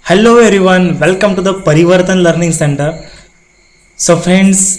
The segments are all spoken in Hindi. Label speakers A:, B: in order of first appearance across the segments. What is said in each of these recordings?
A: Hello everyone, welcome to the Parivartan learning centre. So friends,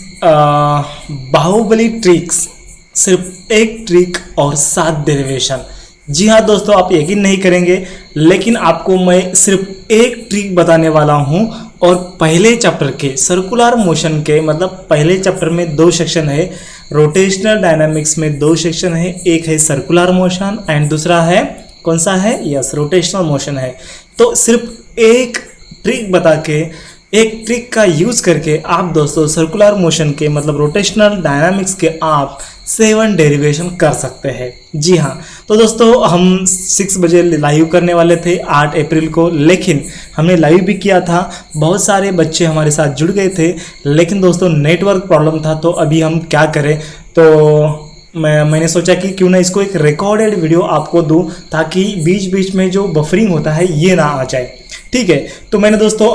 A: Bahubali tricks, सिर्फ एक ट्रिक और 7 डेरिवेशन। जी हाँ दोस्तों, आप यकीन नहीं करेंगे, लेकिन आपको मैं सिर्फ एक ट्रिक बताने वाला हूँ। और पहले चैप्टर के सर्कुलर मोशन के, मतलब पहले चैप्टर में 2 सेक्शन है, रोटेशनल डायनामिक्स में 2 सेक्शन है। एक है सर्कुलर मोशन एंड दूसरा है कौन सा है? यस, रोटेशनल मोशन है। तो सिर्फ एक ट्रिक बता के, एक ट्रिक का यूज करके आप दोस्तों सर्कुलर मोशन के, मतलब रोटेशनल डायनामिक्स के आप 7 डेरिवेशन कर सकते हैं। जी हाँ, तो दोस्तों हम 6 बजे लाइव करने वाले थे 8 अप्रैल को, लेकिन हमने लाइव भी किया था, बहुत सारे बच्चे हमारे साथ जुड़ गए थे, लेकिन दोस्तों नेटवर्क प्रॉब्लम था। तो अभी हम क्या करें, तो मैंने सोचा कि क्यों ना इसको एक रिकॉर्डेड वीडियो आपको दूं, ताकि बीच बीच में जो बफरिंग होता है ये ना आ जाए। ठीक है, तो मैंने दोस्तों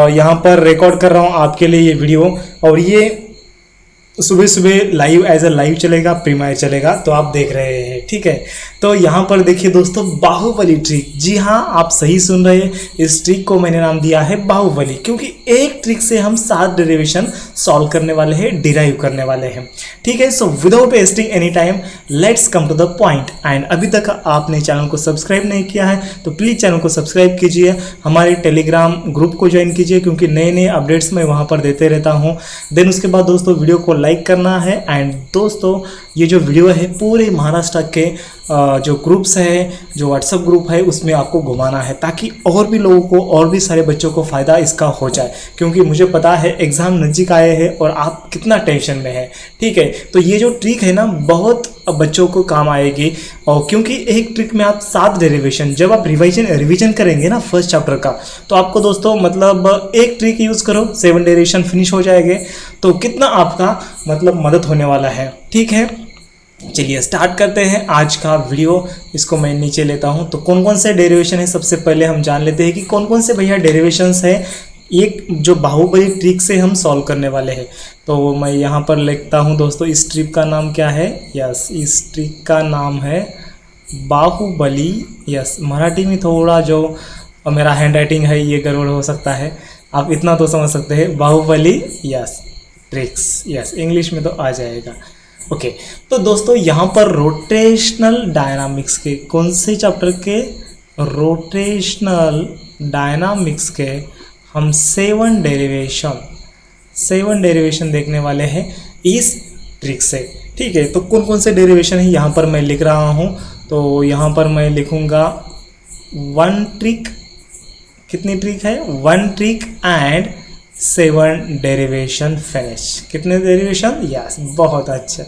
A: यहाँ पर रिकॉर्ड कर रहा हूँ आपके लिए ये वीडियो, और ये सुबह सुबह लाइव एज अ लाइव चलेगा, प्रीमायर चलेगा, तो आप देख रहे हैं। ठीक है, तो यहाँ पर देखिए दोस्तों, बाहुबली ट्रिक। जी हाँ, आप सही सुन रहे हैं, इस ट्रिक को मैंने नाम दिया है बाहुबली, क्योंकि एक ट्रिक से हम 7 डेरिवेशन सॉल्व करने वाले हैं, डिराइव करने वाले हैं। ठीक है, so without wasting any time, let's come to the point. And अभी तक आपने चैनल को सब्सक्राइब नहीं किया है तो प्लीज़ चैनल को सब्सक्राइब कीजिए, हमारे टेलीग्राम ग्रुप को ज्वाइन कीजिए, क्योंकि नए नए अपडेट्स मैं वहाँ पर देते रहता हूँ। देन उसके बाद दोस्तों वीडियो को लाइक करना है। एंड दोस्तों, ये जो वीडियो है पूरे महाराष्ट्र के जो ग्रुप्स है, जो व्हाट्सएप ग्रुप है, उसमें आपको घुमाना है, ताकि और भी लोगों को, और भी सारे बच्चों को फ़ायदा इसका हो जाए। क्योंकि मुझे पता है एग्ज़ाम नज़दीक आए हैं और आप कितना टेंशन में है। ठीक है, तो ये जो ट्रिक है ना, बहुत बच्चों को काम आएगी। और क्योंकि एक ट्रिक में आप 7 डेरिवेशन, जब आप रिवीजन करेंगे ना फर्स्ट चैप्टर का, तो आपको दोस्तों मतलब एक ट्रिक यूज़ करो, 7 डेरिवेशन फिनिश हो जाएंगे, तो कितना आपका मतलब मदद होने वाला है। ठीक है, चलिए स्टार्ट करते हैं आज का वीडियो। इसको मैं नीचे लेता हूं। तो कौन कौन से डेरिवेशन है, सबसे पहले हम जान लेते हैं कि कौन कौन से भैया डेरिवेशंस है एक जो बाहुबली ट्रिक से हम सॉल्व करने वाले हैं। तो मैं यहाँ पर लिखता हूँ दोस्तों, इस ट्रिक का नाम क्या है? यस, इस ट्रिक का नाम है बाहुबली। यस, मराठी में थोड़ा जो मेरा हैंड राइटिंग है ये गड़बड़ हो सकता है, आप इतना तो समझ सकते हैं, Baahubali yes tricks. Yes, English में तो आ जाएगा। ओके, तो दोस्तों यहाँ पर रोटेशनल डायनामिक्स के कौन से चैप्टर के? रोटेशनल डायनामिक्स के हम 7 डेरिवेशन देखने वाले हैं इस ट्रिक से। ठीक है, तो कौन कौन से डेरिवेशन है यहाँ पर मैं लिख रहा हूँ। तो यहाँ पर मैं लिखूँगा 1 ट्रिक। कितनी ट्रिक है? 1 ट्रिक एंड 7 डेरिवेशन फिनिश। कितने डेरिवेशन? यस, बहुत अच्छा।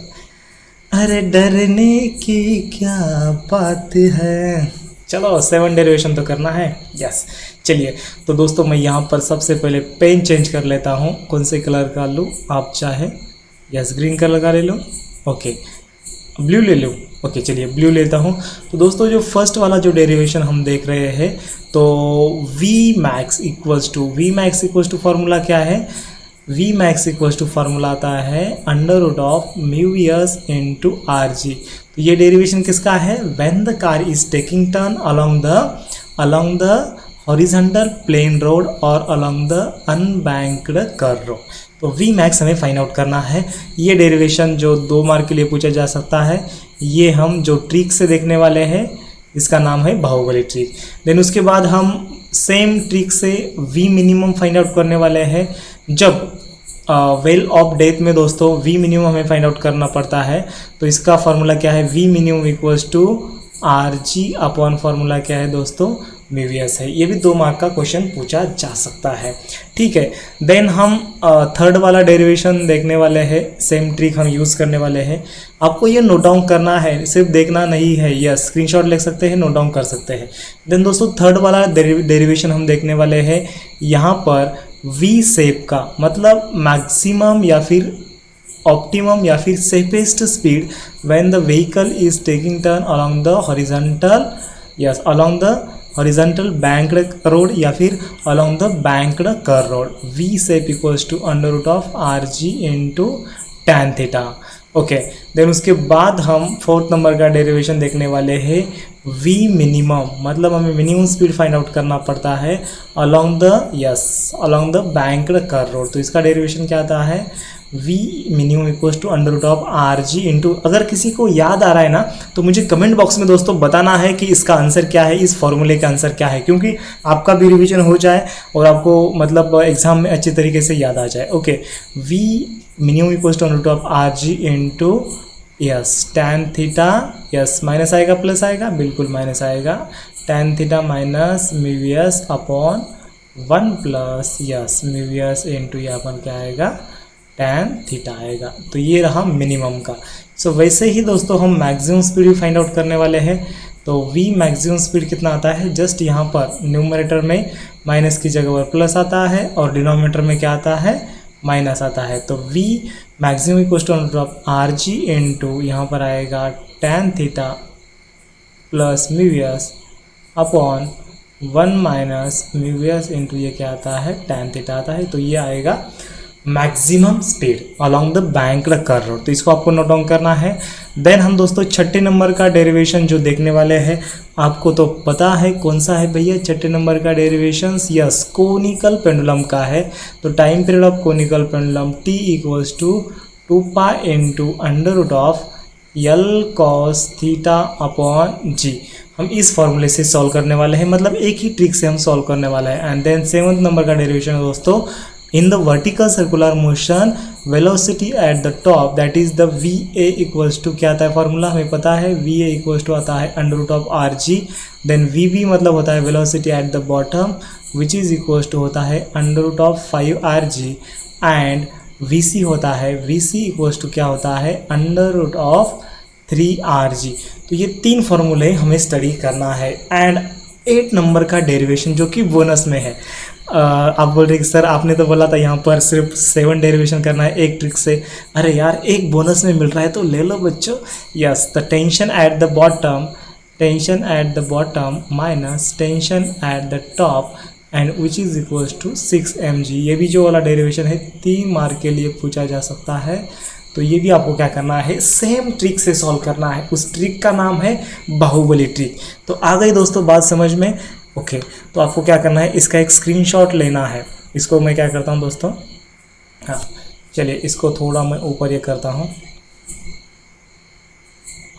A: अरे डरने की क्या बात है, चलो 7 डेरिवेशन तो करना है। यस, चलिए। तो दोस्तों मैं यहाँ पर सबसे पहले पेन चेंज कर लेता हूँ। कौन से कलर का लूँ आप चाहे? यस, ग्रीन कलर का ले लूँ। ओके, ब्लू ले लूँ। ओके, चलिए ब्लू लेता हूँ। तो दोस्तों जो फर्स्ट वाला जो डेरिवेशन हम देख रहे हैं, तो Vmax इक्वल्स टू फार्मूला क्या है? Vmax इक्वल्स टू फार्मूला आता है √μs × rg। तो ये डेरिवेशन किसका है? When the car is taking turn along the horizontal plane road और along the unbanked curve road। तो Vmax हमें फाइंड आउट करना है। ये डेरिवेशन जो 2 मार्क के लिए पूछा जा सकता है, ये हम जो ट्रिक से देखने वाले हैं इसका नाम है बाहुबली ट्रिक। देन उसके बाद हम सेम ट्रिक से V मिनिमम फाइंड आउट करने वाले हैं। जब वेल ऑफ डेथ में दोस्तों V मिनिमम हमें फाइंड आउट करना पड़ता है, तो इसका फार्मूला क्या है? V minimum equals to RG upon formula क्या है दोस्तों? म्यूवियस है। ये भी 2 मार्क का क्वेश्चन पूछा जा सकता है। ठीक है, देन हम थर्ड वाला डेरिवेशन देखने वाले हैं। सेम ट्रिक हम यूज़ करने वाले हैं। आपको ये नोट डाउन करना है, सिर्फ देखना नहीं है। यस, स्क्रीनशॉट ले सकते हैं, नोट डाउन कर सकते हैं। देन दोस्तों थर्ड वाला डेरिवेशन हम देखने वाले हैं। यहाँ पर V शेप का मतलब मैक्सिमम या फिर ऑप्टिमम या फिर safest speed when the vehicle is taking turn along the horizontal banked road या फिर along the banked curve road। V shape equals to √rg into tan theta। Okay, then उसके बाद हम 4th नंबर का डेरिवेशन देखने वाले हैं वी मिनिमम, मतलब हमें मिनिमम स्पीड फाइंड आउट करना पड़ता है along the banked curve road. तो इसका डेरिवेशन क्या आता है, V minimum equals to under root of R G into, अगर किसी को याद आ रहा है ना तो मुझे कमेंट बॉक्स में दोस्तों बताना है कि इसका आंसर क्या है, इस फॉर्मूले का आंसर क्या है, क्योंकि आपका भी रिवीजन हो जाए और आपको मतलब एग्जाम में अच्छी तरीके से याद आ जाए। Okay, V minimum equals to under root of R G into yes tan theta, yes minus आएगा प्लस आएगा, बिल्कुल माइनस आएगा, tan theta minus mu S upon 1 plus yes mu S into यहाँ पर क्या आएगा, टैन थीटा आएगा। तो ये रहा मिनिमम का। सो वैसे ही दोस्तों हम मैक्सिमम स्पीड भी फाइंड आउट करने वाले हैं। तो v मैक्सिमम स्पीड कितना आता है, जस्ट यहाँ पर न्यूमरेटर में माइनस की जगह पर प्लस आता है और डिनोमिनेटर में क्या आता है, माइनस आता है। तो v maximum equal to under of R G into यहाँ पर आएगा tan theta plus mu S upon 1 minus mu S into ये क्या आता है, टैन थीटा आता है। तो ये आएगा maximum speed along the banked curve road. तो इसको आपको नोट डाउन करना है। देन हम दोस्तों छठे नंबर का डेरिवेशन जो देखने वाले हैं, आपको तो पता है कौन सा है भैया, छठे नंबर का डेरिवेशन यस कोनिकल पेंडुलम का है। तो time period of conical pendulum t equals to 2 pi into under root of l cos theta upon g. हम इस फॉर्मूले से सॉल्व करने वाले हैं, मतलब एक ही ट्रिक से हम सॉल्व करने वाले हैं। एंड देन सेवंथ नंबर का डेरिवेशन है दोस्तों, in the vertical circular motion velocity at the top that is the va equals to, क्या आता है फॉर्मूला हमें पता है, va equals to आता है under root of R G, then vb मतलब होता है velocity at the bottom which is equals to होता है under root of 5rg and vc होता है, vc equals to क्या होता है अंडर रूट ऑफ 3rg। तो ये तीन फॉर्मूले हमें स्टडी करना है। एंड 8 नंबर का डेरिवेशन जो कि बोनस में है। आप बोल रहे कि सर आपने तो बोला था यहाँ पर सिर्फ 7 डेरिवेशन करना है एक ट्रिक से, अरे यार एक बोनस में मिल रहा है तो ले लो बच्चों। Yes, the tension at the bottom minus tension at the top and which is equals to 6 mg। ये भी जो वाला डेरिवेशन है 3 मार्क के लिए पूछा जा सकता है। तो ये भी आपको क्या करना है, सेम ट्रिक से सॉल्व करना है। उस ट्रिक का नाम है बाहुबली ट्रिक। तो आ गई दोस्तों बात समझ में। ओके, तो आपको क्या करना है, इसका एक स्क्रीनशॉट लेना है। इसको मैं क्या करता हूँ दोस्तों, हाँ चलिए इसको थोड़ा मैं ऊपर ये करता हूँ।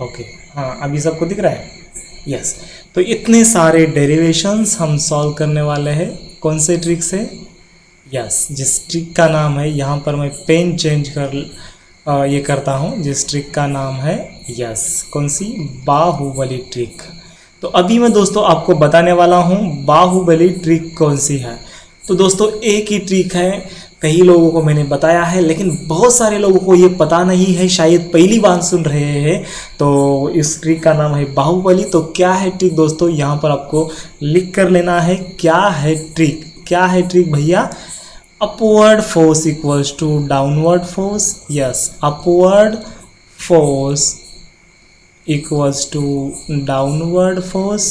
A: ओके, हाँ अभी सबको दिख रहा है। यस, तो इतने सारे डेरिवेशंस हम सॉल्व करने वाले हैं कौन से ट्रिक से, यस जिस ट्रिक का नाम है, यहाँ पर मैं पेन चेंज कर ये करता हूँ, जिस ट्रिक का नाम है यस कौन सी, बाहुबली ट्रिक। तो अभी मैं दोस्तों आपको बताने वाला हूँ बाहुबली ट्रिक कौन सी है। तो दोस्तों एक ही ट्रिक है, कई लोगों को मैंने बताया है लेकिन बहुत सारे लोगों को ये पता नहीं है, शायद पहली बार सुन रहे हैं। तो इस ट्रिक का नाम है बाहुबली। तो क्या है ट्रिक दोस्तों, यहाँ पर आपको लिख कर लेना है। क्या है ट्रिक, क्या है ट्रिक भैया, upward force equals to downward force. Yes, upward force equals to downward force,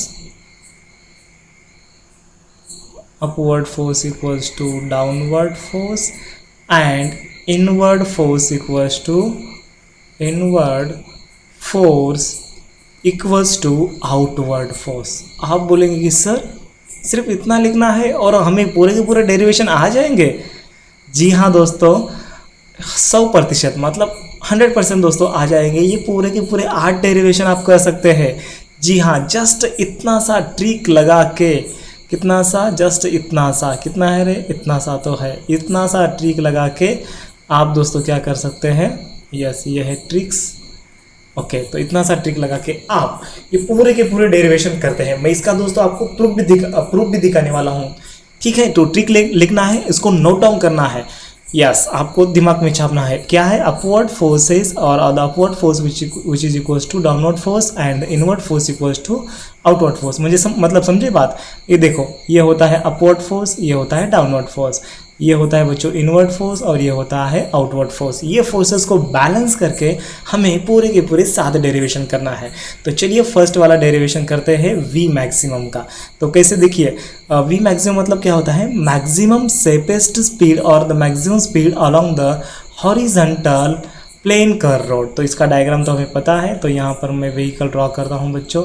A: upward force equals to downward force and inward force equals to inward force equals to outward force। आप बोलेंगे कि सर सिर्फ इतना लिखना है और हमें पूरे के पूरे डेरिवेशन आ जाएंगे। जी हाँ दोस्तों, 100% मतलब 100% दोस्तों आ जाएंगे। ये पूरे के पूरे 8 डेरिवेशन आप कर सकते हैं। जी हाँ, जस्ट इतना सा ट्रिक लगा के, कितना सा, जस्ट इतना सा, कितना है रे, इतना सा तो है, इतना सा ट्रिक लगा के आप दोस्तों क्या कर सकते हैं, यस ये है ट्रिक्स। ओके, तो इतना सा ट्रिक लगा के आप ये पूरे के पूरे डेरिवेशन करते हैं। मैं इसका दोस्तों आपको प्रूफ भी दिखाने वाला हूँ। ठीक है, तो ट्रिक लिखना है, इसको नोट डाउन करना है। यस, आपको दिमाग में छापना है। क्या है, अपवर्ड फोर्सेस और the upward force which is equals to downward force and the inward force equals to outward force. मुझे मतलब समझे बात। ये देखो, ये होता है अपवर्ड फोर्स, ये होता है डाउनवर्ड फोर्स, ये होता है बच्चों इनवर्ड फोर्स और ये होता है आउटवर्ड फोर्स। ये फोर्सेस को बैलेंस करके हमें पूरे के पूरे 7 डेरिवेशन करना है। तो चलिए फर्स्ट वाला डेरिवेशन करते हैं वी मैक्सिमम का। तो कैसे देखिए, वी मैक्सिमम मतलब क्या होता है, मैक्सिमम सेपेस्ट स्पीड और the maximum speed along the horizontal plane curve road. तो इसका डायग्राम तो हमें पता है। तो यहाँ पर मैं व्हीकल ड्रॉ करता हूँ बच्चों।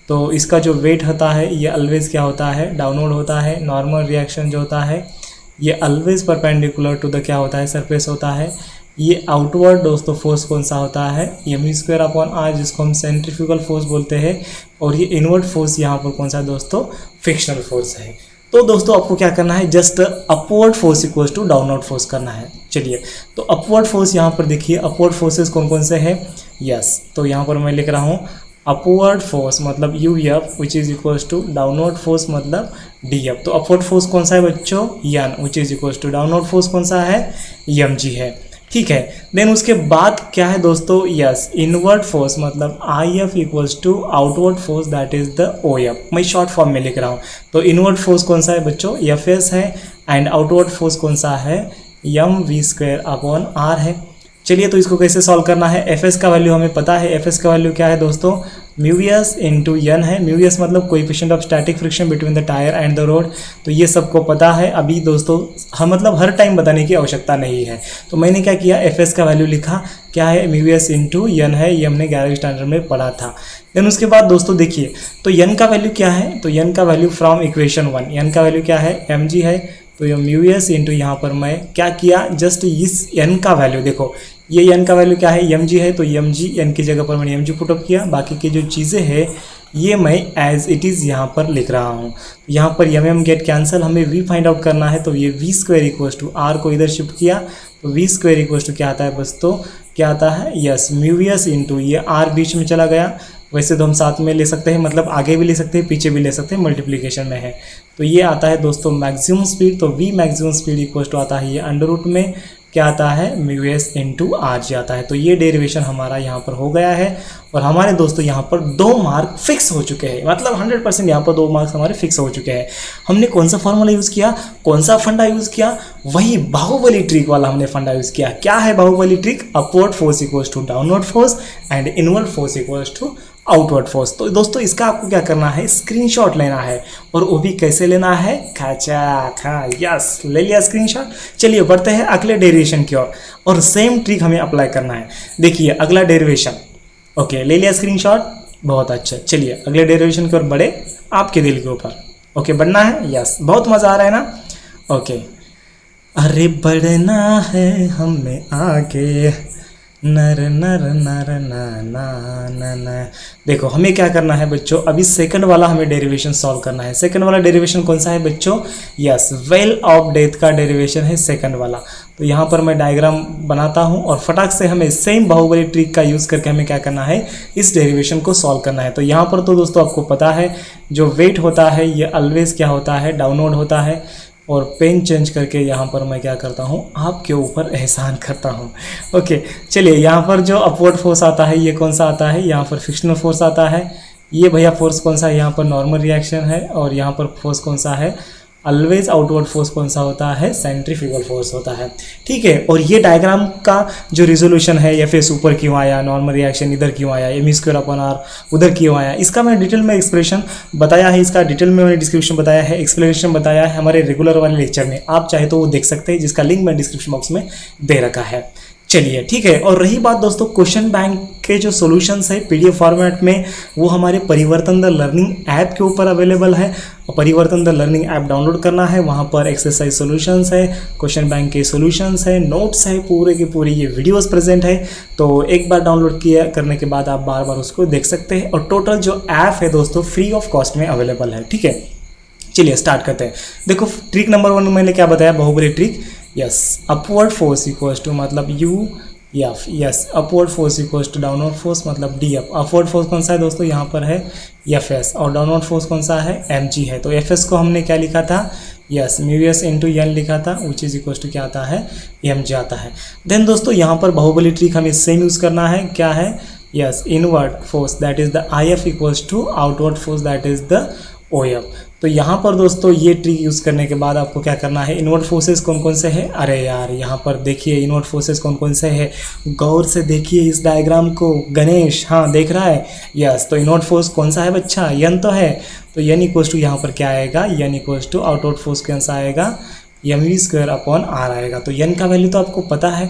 A: तो इसका जो वेट होता है ये ऑलवेज क्या होता है, डाउनवर्ड होता है। नॉर्मल रिएक्शन जो होता है ये ऑलवेज परपेंडिकुलर टू द क्या होता है, सरफेस होता है। ये आउटवर्ड दोस्तों फोर्स कौन सा होता है, mv²/r, जिसको हम सेंट्रीफ्यूगल फोर्स बोलते हैं। और ये इनवर्ड फोर्स यहाँ पर कौन सा है दोस्तों, फ्रिक्शनल फोर्स है। तो दोस्तों आपको क्या करना है, just upward force equals to downward force करना है। चलिए, तो अपवर्ड फोर्स यहाँ पर देखिए, अपवर्ड फोर्सेस कौन कौन से हैं। यस, तो यहाँ पर मैं लिख रहा हूँ अपवर्ड फोर्स मतलब UF which is equals to downward force मतलब DF। तो अपवर्ड फोर्स कौन सा है बच्चों, N, which is equals to downward force कौन सा है, mg है। ठीक है, देन उसके बाद क्या है दोस्तों, यस, इनवर्ड फोर्स मतलब IF equals to outward force that is the OF। मैं शॉर्ट फॉर्म में लिख रहा हूँ। तो इनवर्ड फोर्स कौन सा है बच्चों, FS है, एंड आउटवर्ड फोर्स कौन सा है, mv²/r है। चलिए, तो इसको कैसे सॉल्व करना है। FS का वैल्यू हमें पता है, FS का वैल्यू क्या है दोस्तों, μs इंटू n है। μs मतलब coefficient of static friction between the tyre and the road. तो ये सबको पता है। अभी दोस्तों हम मतलब हर टाइम बताने की आवश्यकता नहीं है। तो मैंने क्या किया, FS का वैल्यू लिखा, क्या है, μs इंटू n है। ये हमने 11वीं स्टैंडर्ड में पढ़ा था। देन उसके बाद दोस्तों देखिए, तो n का वैल्यू क्या है, तो n का वैल्यू फ्रॉम इक्वेशन 1, n का वैल्यू क्या है, mg है। तो ये μs इंटू यहाँ पर मैं क्या किया, जस्ट इस n का वैल्यू देखो, ये n का वैल्यू क्या है, mg है। तो mg n की जगह पर मैंने mg पुटअप किया। बाकी की जो चीज़ें हैं ये मैं एज इट इज़ यहाँ पर लिख रहा हूँ। यहाँ पर mm गेट कैंसिल, हमें v फाइंड आउट करना है। तो ये v²/r को इधर शिफ्ट किया, तो v² क्या आता है बस, तो क्या आता है, यस, μs इंटू ये r बीच में चला गया। वैसे तो हम साथ में ले सकते हैं, मतलब आगे भी ले सकते हैं, पीछे भी ले सकते हैं, मल्टीप्लिकेशन में है। तो ये आता है दोस्तों मैक्सिमम स्पीड। तो v maximum speed equal to आता है ये अंडर रूट में क्या आता है, μs इंटू rg आता है। तो ये डेरिवेशन हमारा यहाँ पर हो गया है। और हमारे दोस्तों यहाँ पर 2 मार्क फिक्स हो चुके हैं, मतलब 100% यहाँ पर 2 मार्क्स हमारे फिक्स हो चुके हैं। हमने कौन सा फॉर्मूला यूज़ किया, कौन सा फंडा यूज़ किया, वही बाहुबली ट्रिक वाला हमने फंडा यूज़ किया। क्या है Baahubali trick, upward force equals to downward force and inward force equals to outward force. तो दोस्तों इसका आपको क्या करना है, स्क्रीनशॉट लेना है। और वो भी कैसे लेना है, खा यस, ले लिया स्क्रीनशॉट। चलिए बढ़ते हैं अगले डेरिवेशन की ओर, और सेम ट्रिक हमें अप्लाई करना है। देखिए अगला डेरिवेशन, ओके, ले लिया स्क्रीनशॉट, बहुत अच्छा। चलिए अगले डेरिवेशन की ओर बढ़े, आपके दिल के ऊपर, ओके, बढ़ना है, यस, बहुत मज़ा आ रहा है ना, ओके। अरे बढ़ना है हमें आगे, नर नर नर ना ना ना ना। देखो हमें क्या करना है बच्चों, अभी सेकंड वाला हमें डेरिवेशन सॉल्व करना है। सेकंड वाला डेरिवेशन कौन सा है बच्चों, यस, वेल ऑफ डेथ का डेरिवेशन है सेकंड वाला। तो यहाँ पर मैं डायग्राम बनाता हूँ और फटाक से हमें सेम बाहुबली ट्रिक का यूज़ करके हमें क्या करना है, इस डेरिवेशन को सॉल्व करना है। तो यहाँ पर तो दोस्तों आपको पता है जो वेट होता है ये ऑलवेज क्या होता है, डाउनवर्ड होता है। और पेन चेंज करके यहाँ पर मैं क्या करता हूँ, आपके ऊपर एहसान करता हूँ। ओके, चलिए यहाँ पर जो अपवर्ड फोर्स आता है ये कौन सा आता है, यहाँ पर फ्रिक्शनल फोर्स आता है। ये भैया फोर्स कौन सा है, यहाँ पर नॉर्मल रिएक्शन है। और यहाँ पर फोर्स कौन सा है, ऑलवेज आउटवर्ड फोर्स कौन सा होता है, सेंट्रीफ्यूगल फोर्स होता है। ठीक है, और ये डायग्राम का जो रिजोल्यूशन है, या फेस ऊपर क्यों आया, नॉर्मल रिएक्शन इधर क्यों आया, mv²/r उधर क्यों आया, इसका मैंने डिटेल में एक्सप्लेनेशन बताया है। इसका डिटेल में मैंने डिस्क्रिप्शन बताया है, एक्सप्लेनेशन बताया है हमारे रेगुलर वाले लेक्चर में। आप चाहे तो वो देख सकते हैं, जिसका लिंक मैं डिस्क्रिप्शन बॉक्स में दे रखा है। चलिए ठीक है, और रही बात दोस्तों क्वेश्चन बैंक के जो सॉल्यूशंस है पीडीएफ फॉर्मेट में, वो हमारे परिवर्तन द लर्निंग ऐप के ऊपर अवेलेबल है। परिवर्तन द लर्निंग ऐप डाउनलोड करना है, वहाँ पर एक्सरसाइज सॉल्यूशंस है, क्वेश्चन बैंक के सॉल्यूशंस है, नोट्स है, पूरे के पूरे ये वीडियोस प्रेजेंट है। तो एक बार डाउनलोड किया करने के बाद आप बार बार उसको देख सकते हैं। और टोटल जो ऐप है दोस्तों फ्री ऑफ कॉस्ट में अवेलेबल है। ठीक है, चलिए स्टार्ट करते हैं। देखो ट्रिक नंबर 1 मैंने क्या बताया, Bahubali trick. Yes, upward force equals to मतलब u f, yes, upward force equals to downward force मतलब डी एफ। अपवर्ड फोर्स कौन सा है दोस्तों, यहाँ पर है एफ एस, और डाउनवर्ड फोर्स कौन सा है, एम जी है। तो एफ एस को हमने क्या लिखा था, yes, mu S into N लिखा था, विच इज इक्वल्स टू क्या आता है, एम जी आता है। देन दोस्तों यहाँ पर बाहुबली ट्रिक हमें सेम यूज़ करना है, क्या है, yes, inward force that is the I F equals to outward force that is the O F. तो यहाँ पर दोस्तों ये ट्रिक यूज़ करने के बाद आपको क्या करना है, इनवर्ड फोर्सेस कौन कौन से हैं। अरे यार यहाँ पर देखिए इनवर्ड फोर्सेस कौन कौन से हैं, गौर से देखिए इस डायग्राम को। गणेश, हाँ देख रहा है, यस। तो इनवर्ड फोर्स कौन सा है बच्चा, यन तो है। तो यन इक्वल्स टू यहाँ पर क्या आएगा, N equals to outward force कौन सा आएगा, mv²/r आएगा। तो यन का वैल्यू तो आपको पता है,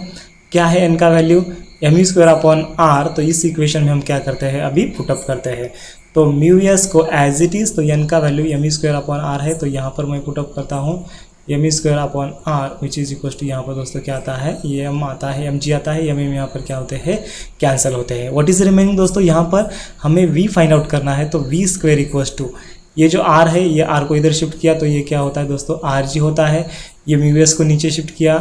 A: क्या है एन का वैल्यू, mv²/r। तो इस इक्वेशन में हम क्या करते हैं, अभी पुटअप करते हैं। तो म्यू एस को एज इट इज़, तो एन का value M E square upon R है, तो यहाँ पर मैं पुटअप करता हूँ M E square upon R which is equal to यहाँ पर दोस्तों क्या आता है, ये एम आता है, एम जी आता है, एम यहाँ पर क्या होते हैं, कैंसिल होते हैं। व्हाट इज रिमेनिंग दोस्तों, यहाँ पर हमें वी फाइंड आउट करना है, तो वी स्क्वायर इक्वल टू ये जो आर है, ये आर को इधर शिफ्ट किया तो ये क्या होता है दोस्तों, आर जी होता है। ये म्यू एस को नीचे शिफ्ट किया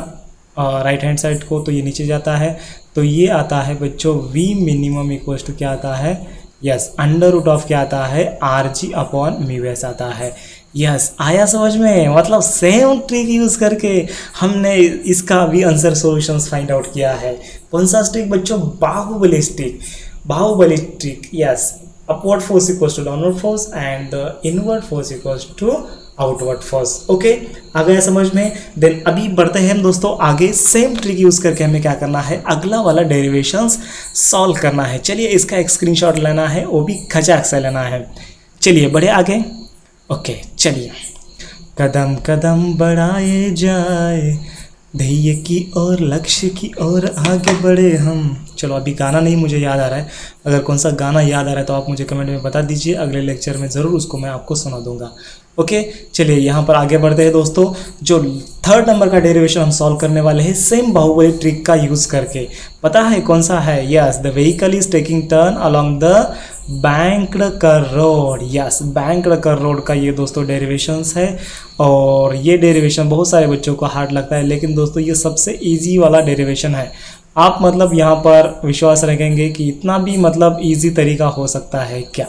A: राइट हैंड साइड को, तो ये नीचे जाता है, तो ये आता है बच्चों वी मिनिमम इक्वल टू क्या आता है, यस अंडर रूट ऑफ क्या आता है, R G upon mu S आता है। यस आया समझ में, मतलब सेम ट्रिक यूज करके हमने इसका भी आंसर सॉल्यूशंस फाइंड आउट किया है। कौन सा ट्रिक बच्चों, Bahubali trick, Bahubali trick. Yes upward force equals to downward force and the inward force equals to outward force. Okay आ गया समझ में। देन अभी बढ़ते हैं हम दोस्तों आगे, सेम ट्रिक यूज करके हमें क्या करना है, अगला वाला डेरिवेशंस सॉल्व करना है। चलिए इसका एक स्क्रीनशॉट लेना है, वो भी खचाक से लेना है। चलिए बढ़े आगे। ओके चलिए, कदम कदम बढ़ाए जाए ध्येय की ओर, लक्ष्य की ओर आगे बढ़े हम। चलो अभी गाना नहीं मुझे याद आ रहा है, अगर कौन सा गाना याद आ रहा है तो आप मुझे कमेंट में बता दीजिए, अगले लेक्चर में ज़रूर उसको मैं आपको सुना दूंगा। ओके चलिए यहाँ पर आगे बढ़ते हैं दोस्तों। जो थर्ड नंबर का डेरिवेशन हम सॉल्व करने वाले हैं सेम बाहुबली ट्रिक का यूज़ करके। पता है कौन सा है, yes the vehicle is taking turn along the banked कर रोड। यस बैंक्ड कर रोड का ये दोस्तों डेरिवेशंस है, और ये डेरिवेशन बहुत सारे बच्चों को हार्ड लगता है, लेकिन दोस्तों ये सबसे इजी वाला डेरिवेशन है। आप मतलब यहाँ पर विश्वास रखेंगे कि इतना भी मतलब इजी तरीका हो सकता है क्या।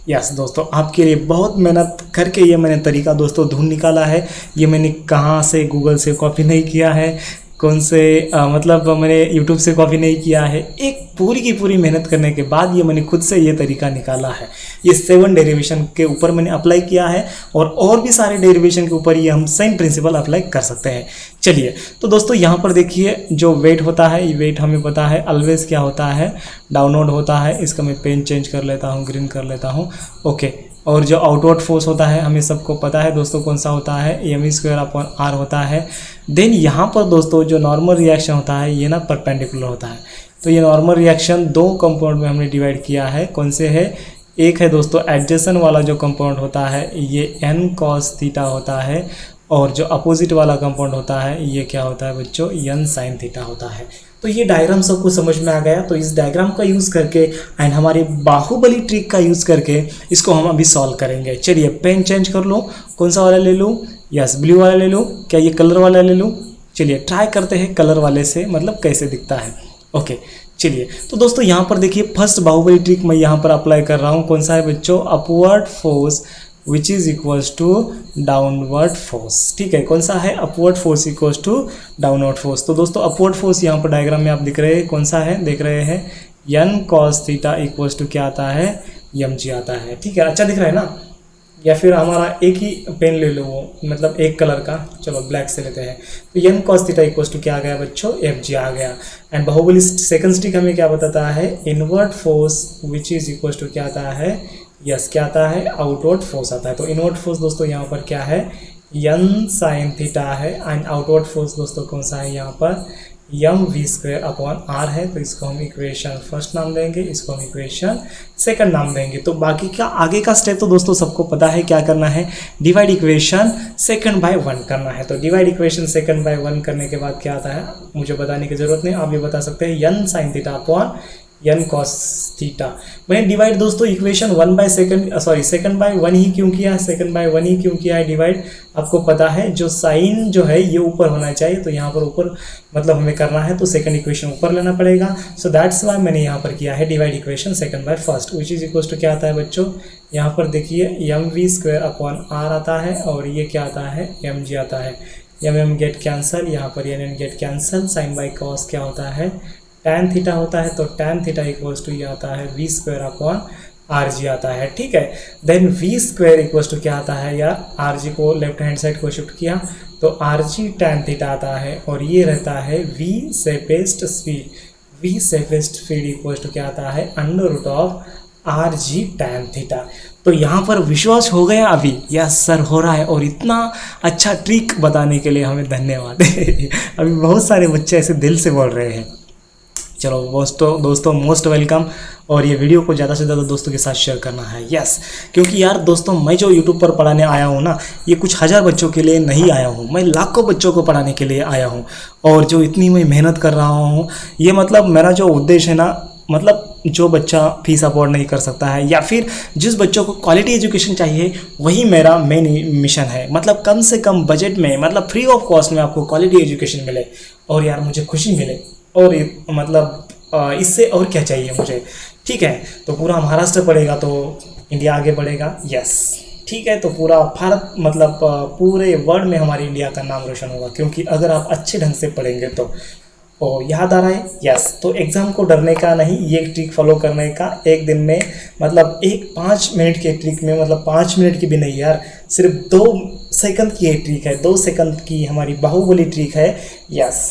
A: यस दोस्तों आपके लिए बहुत मेहनत करके ये मैंने तरीका दोस्तों ढूंढ निकाला है। ये मैंने कहाँ से गूगल से कॉपी नहीं किया है, कौन से मतलब मैंने यूट्यूब से कॉपी नहीं किया है, एक पूरी की पूरी मेहनत करने के बाद ये मैंने खुद से ये तरीका निकाला है। ये 7 डेरिवेशन के ऊपर मैंने अप्लाई किया है, और भी सारे डेरिवेशन के ऊपर ये हम सेम प्रिंसिपल अप्लाई कर सकते हैं। चलिए तो दोस्तों यहाँ पर देखिए, जो वेट होता है, ये वेट हमें पता है ऑलवेज क्या होता है, डाउनवर्ड होता है। इसका मैं पेन चेंज कर लेता हूँ, ग्रीन कर लेता हूँ। ओके और जो आउटवर्ड फोर्स होता है हमें सबको पता है दोस्तों कौन सा होता है, M E square upon R होता है। देन यहाँ पर दोस्तों जो नॉर्मल रिएक्शन होता है ये ना परपेंडिकुलर होता है, तो ये नॉर्मल रिएक्शन 2 कंपाउंड में हमने डिवाइड किया है। कौन से है, एक है दोस्तों एडजेसेंट वाला जो कंपाउंड होता है ये एन कॉस थीटा होता है, और जो अपोजिट वाला कंपाउंड होता है ये क्या होता है बच्चों, एन साइन थीटा होता है। तो ये डायग्राम सबको समझ में आ गया, तो इस डायग्राम का यूज़ करके एंड हमारे बाहुबली ट्रिक का यूज़ करके इसको हम अभी सॉल्व करेंगे। चलिए पेन चेंज कर लो, कौन सा वाला ले लूँ, यस ब्लू वाला ले लूँ, क्या ये कलर वाला ले लूँ। चलिए ट्राई करते हैं कलर वाले से मतलब कैसे दिखता है। ओके चलिए तो दोस्तों यहाँ पर देखिए फर्स्ट बाहुबली ट्रिक मैं यहाँ पर अप्लाई कर रहा हूँ। कौन सा है बच्चों, upward force which is equals to downward force. ठीक है, कौन सा है, upward force equals to downward force. तो दोस्तों अपवर्ड फोर्स यहाँ पर डायग्राम में आप दिख रहे हैं, कौन सा है, देख रहे हैं N cos theta equals to क्या आता है, एम जी आता है। ठीक है अच्छा दिख रहा है ना, या फिर हमारा एक ही पेन ले लो, वो मतलब एक कलर का, चलो ब्लैक से लेते हैं। तो N cos theta equals to क्या आ गया बच्चों, एफ जी आ गया। एंड बाहुबली सेकंड स्टिक हमें क्या बताता है, inward force which is equals to क्या आता है, यस क्या आता है, आउटवर्ड फोर्स आता है। तो इनवर्ड फोर्स दोस्तों यहाँ पर क्या है, एन साइन थीटा है, एंड आउटवर्ड फोर्स दोस्तों कौन सा है यहाँ पर, M V square upon R है। तो इसको हम इक्वेशन फर्स्ट नाम देंगे, इसको हम इक्वेशन सेकंड नाम देंगे। तो बाकी का आगे का स्टेप तो दोस्तों सबको पता है क्या करना है, डिवाइड इक्वेशन सेकंड बाय 1 करना है। तो डिवाइड इक्वेशन सेकंड बाय 1 करने के बाद क्या आता है, मुझे बताने की जरूरत नहीं, आप भी बता सकते हैं, N sine theta upon N cos theta. मैंने डिवाइड दोस्तों इक्वेशन 1 बाय सेकंड बाय 1 ही क्यों किया है, सेकंड बाय 1 ही क्यों किया है डिवाइड, आपको पता है जो साइन जो है ये ऊपर होना चाहिए, तो यहाँ पर ऊपर मतलब हमें करना है तो सेकंड इक्वेशन ऊपर लेना पड़ेगा। सो दैट्स वाई मैंने यहाँ पर किया है divide equation second by first, which is equals to क्या आता है बच्चों, यहाँ पर देखिए M V square upon R आता है, और ये क्या आता है, एम जी आता है। एम गेट कैंसल, यहाँ पर N get cancel, sine by cos क्या होता है, tan थीटा होता है। तो tan थीटा इक्वल्स टू ये आता है V square upon R G आता है। ठीक है, then V square equals to क्या आता है, या आर जी को लेफ्ट हैंड साइड को शिफ्ट किया तो आर जी tan थीटा आता है, और ये रहता है V safest speed, V safest speed equals to क्या आता है, under root of R G tan theta. तो यहाँ पर विश्वास हो गया अभी, यस सर हो रहा है, और इतना अच्छा ट्रिक बताने के लिए हमें धन्यवाद। अभी बहुत सारे बच्चे ऐसे दिल से बोल रहे हैं। चलो दोस्तों मोस्ट वेलकम। और ये वीडियो को ज़्यादा से ज़्यादा दोस्तों के साथ शेयर करना है। यस, क्योंकि यार दोस्तों मैं जो यूट्यूब पर पढ़ाने आया हूँ ना, ये कुछ हज़ार बच्चों के लिए नहीं आया हूँ, मैं लाखों बच्चों को पढ़ाने के लिए आया हूँ। और जो इतनी मैं मेहनत कर रहा हूँ, ये मतलब मेरा जो उद्देश्य है ना, मतलब जो बच्चा फीस अफोर्ड नहीं कर सकता है या फिर जिस बच्चों को क्वालिटी एजुकेशन चाहिए, वही मेरा मेन मिशन है। मतलब कम से कम बजट में, मतलब फ्री ऑफ कॉस्ट में आपको क्वालिटी एजुकेशन मिले और यार मुझे खुशी मिले। और मतलब इससे और क्या चाहिए मुझे, ठीक है। तो पूरा महाराष्ट्र पढ़ेगा तो इंडिया आगे बढ़ेगा। यस, ठीक है। तो पूरा भारत, मतलब पूरे वर्ल्ड में हमारी इंडिया का नाम रोशन होगा, क्योंकि अगर आप अच्छे ढंग से पढ़ेंगे तो। ओ याद आ रहा है? यस। तो एग्ज़ाम को डरने का नहीं, ये ट्रिक फॉलो करने का। एक दिन में मतलब 5 मिनट के ट्रिक में, मतलब 5 मिनट की भी नहीं यार, सिर्फ 2 सेकंड की ये ट्रिक है, 2 सेकंड की हमारी बाहुबली ट्रिक है। यस,